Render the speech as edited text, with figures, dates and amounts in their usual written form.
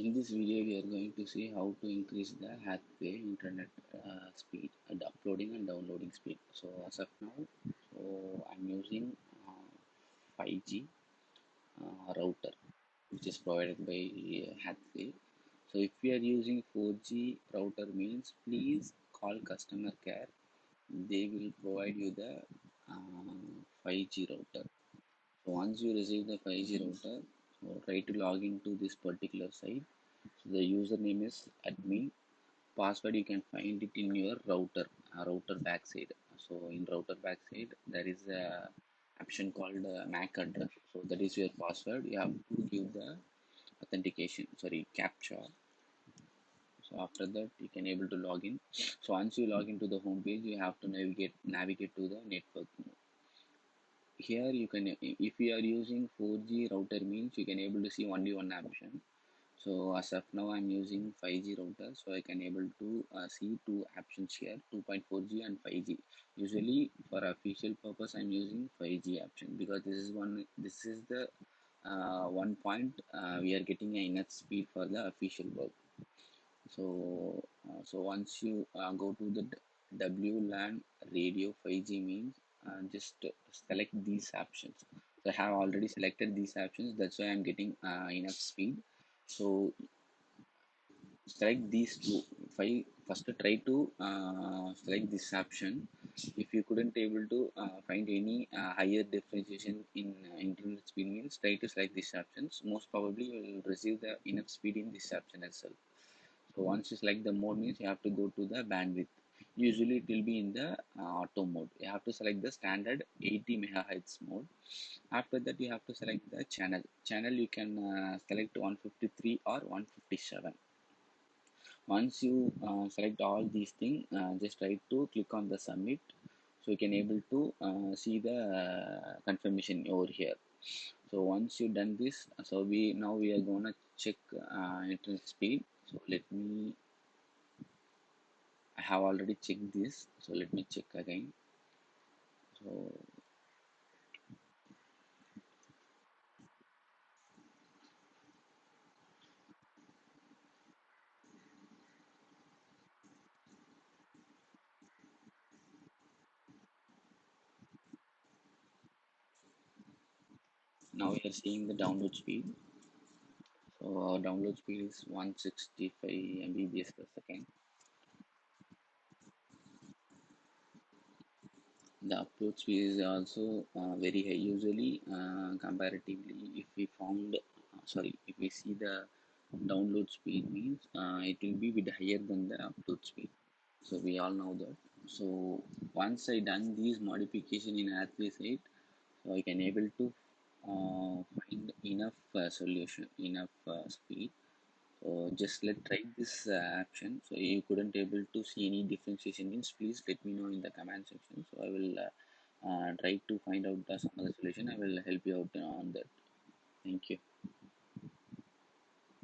In this video, we are going to see how to increase the Hathway internet speed and uploading and downloading speed. So as of now, I'm using 5G router, which is provided by Hathway. So if we are using 4G router means please call customer care. They will provide you the 5G router. So once you receive the 5G router, so try to log into this particular site. So the username is admin. Password you can find it in your router backside. So in router backside there is a option called MAC address. So that is your password. You have to give the authentication. Sorry, captcha. So after that you can able to log in. So once you log into the home page, you have to navigate to the network. Here you can, if you are using 4G router means you can able to see only one option. So as of now I'm using 5G router, so I can able to see two options here, 2.4G and 5G. Usually for official purpose I'm using 5G option because this is the one point we are getting enough speed for the official work. So once you go to the WLAN radio 5G means just select these options. So I have already selected these options, that's why I'm getting enough speed. So select these two. First try to select this option. If you couldn't able to find any higher differentiation in internet speed means try to select these options. Most probably you will receive the enough speed in this option itself. So once you select the mode means you have to go to the bandwidth. Usually it will be in the auto mode. You have to select the standard 80 megahertz mode. After that you have to select the channel. You can select 153 or 157. Once you select all these things, just try to click on the submit, so you can able to see the confirmation over here. So once you done this, so we are gonna check internet speed. So let me, I have already checked this, so let me check again. So now we are seeing the download speed. So our download speed is 165 Mbps per second. The upload speed is also very high. Usually, comparatively, if we found, if we see the download speed means it will be bit higher than the upload speed. So we all know that. So once I done these modification in Hathway site, so I can able to find enough solution, enough speed. So just let try this option. So you couldn't able to see any differentiation means please let me know in the comment section. So I will try to find out some other solution. I will help you out on that. Thank you.